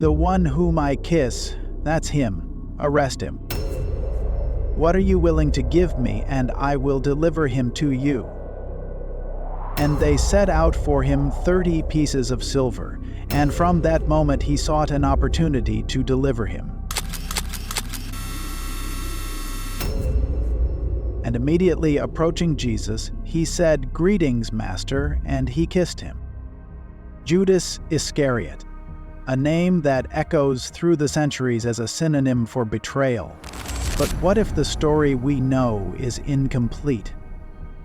The one whom I kiss, that's him. Arrest him. What are you willing to give me, and I will deliver him to you? And they set out for him 30 pieces of silver, and from that moment he sought an opportunity to deliver him. And immediately approaching Jesus, he said, "Greetings, Master," and he kissed him. Judas Iscariot, a name that echoes through the centuries as a synonym for betrayal. But what if the story we know is incomplete?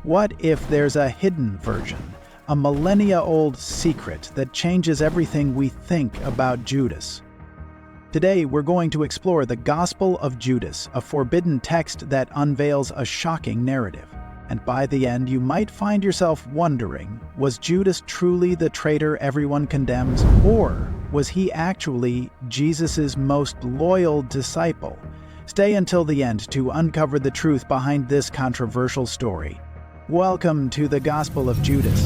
What if there's a hidden version, a millennia-old secret that changes everything we think about Judas? Today, we're going to explore the Gospel of Judas, a forbidden text that unveils a shocking narrative. And by the end, you might find yourself wondering, was Judas truly the traitor everyone condemns? Or was he actually Jesus' most loyal disciple? Stay until the end to uncover the truth behind this controversial story. Welcome to the Gospel of Judas.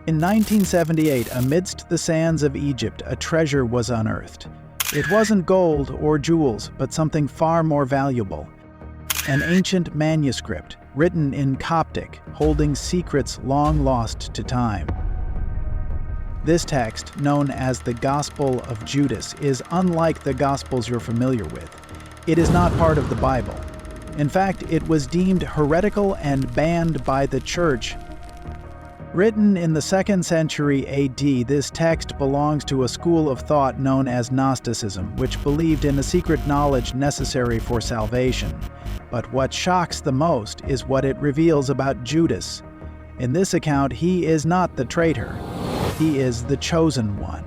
In 1978, amidst the sands of Egypt, a treasure was unearthed. It wasn't gold or jewels, but something far more valuable. An ancient manuscript, written in Coptic, holding secrets long lost to time. This text, known as the Gospel of Judas, is unlike the Gospels you're familiar with. It is not part of the Bible. In fact, it was deemed heretical and banned by the Church. Written in the 2nd century AD, this text belongs to a school of thought known as Gnosticism, which believed in a secret knowledge necessary for salvation. But what shocks the most is what it reveals about Judas. In this account, he is not the traitor. He is the chosen one.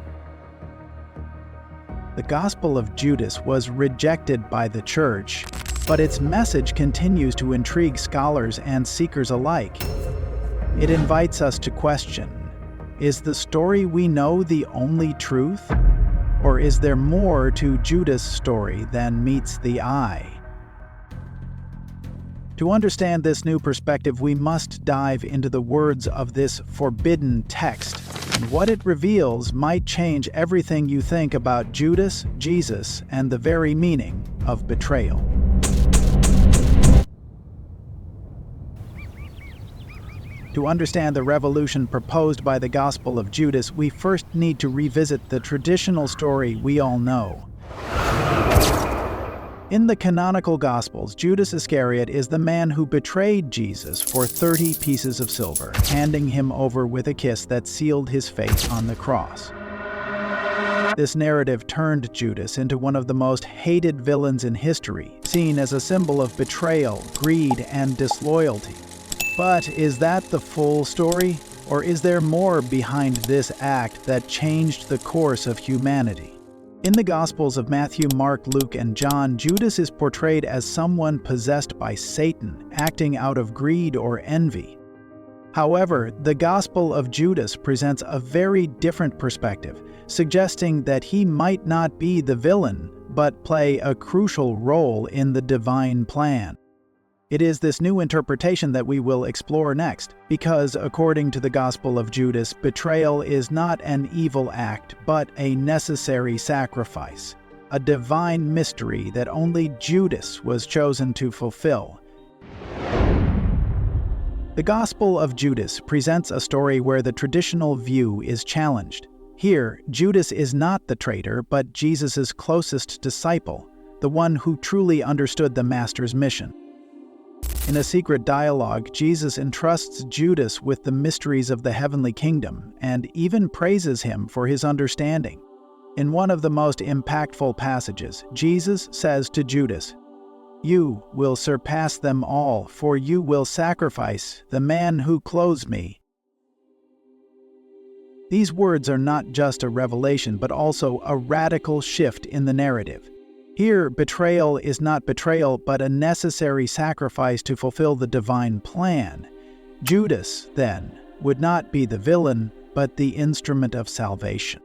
The Gospel of Judas was rejected by the Church, but its message continues to intrigue scholars and seekers alike. It invites us to question, is the story we know the only truth? Or is there more to Judas' story than meets the eye? To understand this new perspective, we must dive into the words of this forbidden text, and what it reveals might change everything you think about Judas, Jesus, and the very meaning of betrayal. To understand the revolution proposed by the Gospel of Judas, we first need to revisit the traditional story we all know. In the canonical Gospels, Judas Iscariot is the man who betrayed Jesus for 30 pieces of silver, handing him over with a kiss that sealed his fate on the cross. This narrative turned Judas into one of the most hated villains in history, seen as a symbol of betrayal, greed, and disloyalty. But is that the full story? Or is there more behind this act that changed the course of humanity? In the Gospels of Matthew, Mark, Luke, and John, Judas is portrayed as someone possessed by Satan, acting out of greed or envy. However, the Gospel of Judas presents a very different perspective, suggesting that he might not be the villain, but play a crucial role in the divine plan. It is this new interpretation that we will explore next, because according to the Gospel of Judas, betrayal is not an evil act, but a necessary sacrifice, a divine mystery that only Judas was chosen to fulfill. The Gospel of Judas presents a story where the traditional view is challenged. Here, Judas is not the traitor, but Jesus' closest disciple, the one who truly understood the Master's mission. In a secret dialogue, Jesus entrusts Judas with the mysteries of the heavenly kingdom and even praises him for his understanding. In one of the most impactful passages, Jesus says to Judas, "You will surpass them all, for you will sacrifice the man who clothes me." These words are not just a revelation, but also a radical shift in the narrative. Here, betrayal is not betrayal, but a necessary sacrifice to fulfill the divine plan. Judas, then, would not be the villain, but the instrument of salvation.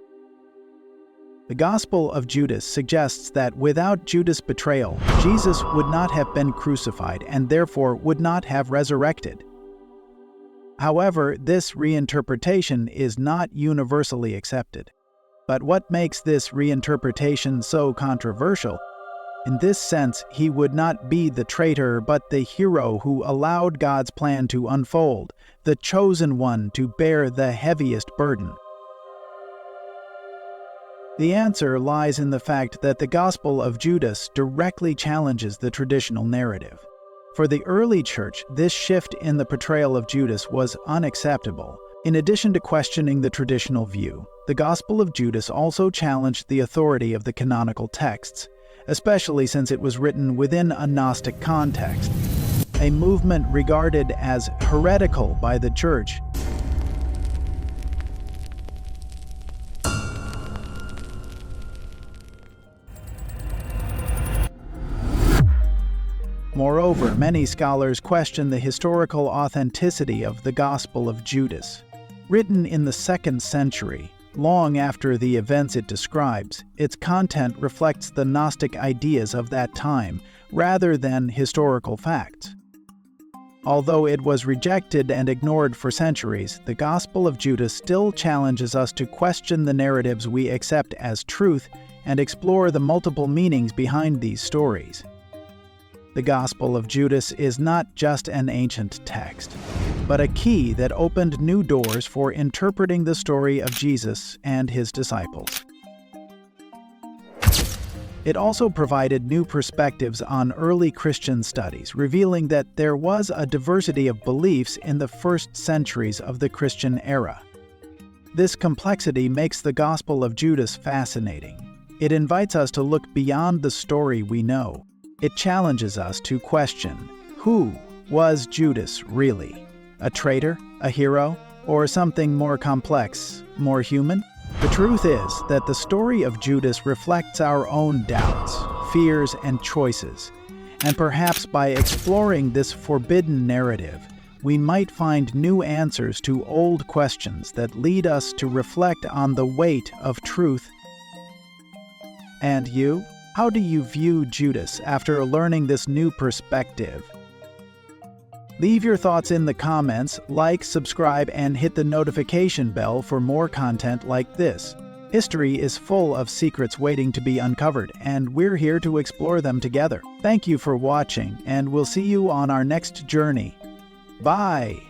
The Gospel of Judas suggests that without Judas' betrayal, Jesus would not have been crucified and therefore would not have resurrected. However, this reinterpretation is not universally accepted. But what makes this reinterpretation so controversial? In this sense, he would not be the traitor but the hero who allowed God's plan to unfold, the chosen one to bear the heaviest burden. The answer lies in the fact that the Gospel of Judas directly challenges the traditional narrative. For the early church, this shift in the portrayal of Judas was unacceptable. In addition to questioning the traditional view, the Gospel of Judas also challenged the authority of the canonical texts, especially since it was written within a Gnostic context, a movement regarded as heretical by the Church. Moreover, many scholars question the historical authenticity of the Gospel of Judas. Written in the 2nd century, long after the events it describes, its content reflects the Gnostic ideas of that time, rather than historical facts. Although it was rejected and ignored for centuries, the Gospel of Judas still challenges us to question the narratives we accept as truth and explore the multiple meanings behind these stories. The Gospel of Judas is not just an ancient text, but a key that opened new doors for interpreting the story of Jesus and his disciples. It also provided new perspectives on early Christian studies, revealing that there was a diversity of beliefs in the first centuries of the Christian era. This complexity makes the Gospel of Judas fascinating. It invites us to look beyond the story we know. It challenges us to question, who was Judas really? A traitor, a hero, or something more complex, more human? The truth is that the story of Judas reflects our own doubts, fears, and choices. And perhaps by exploring this forbidden narrative, we might find new answers to old questions that lead us to reflect on the weight of truth. And you? How do you view Judas after learning this new perspective? Leave your thoughts in the comments, like, subscribe, and hit the notification bell for more content like this. History is full of secrets waiting to be uncovered, and we're here to explore them together. Thank you for watching, and we'll see you on our next journey. Bye!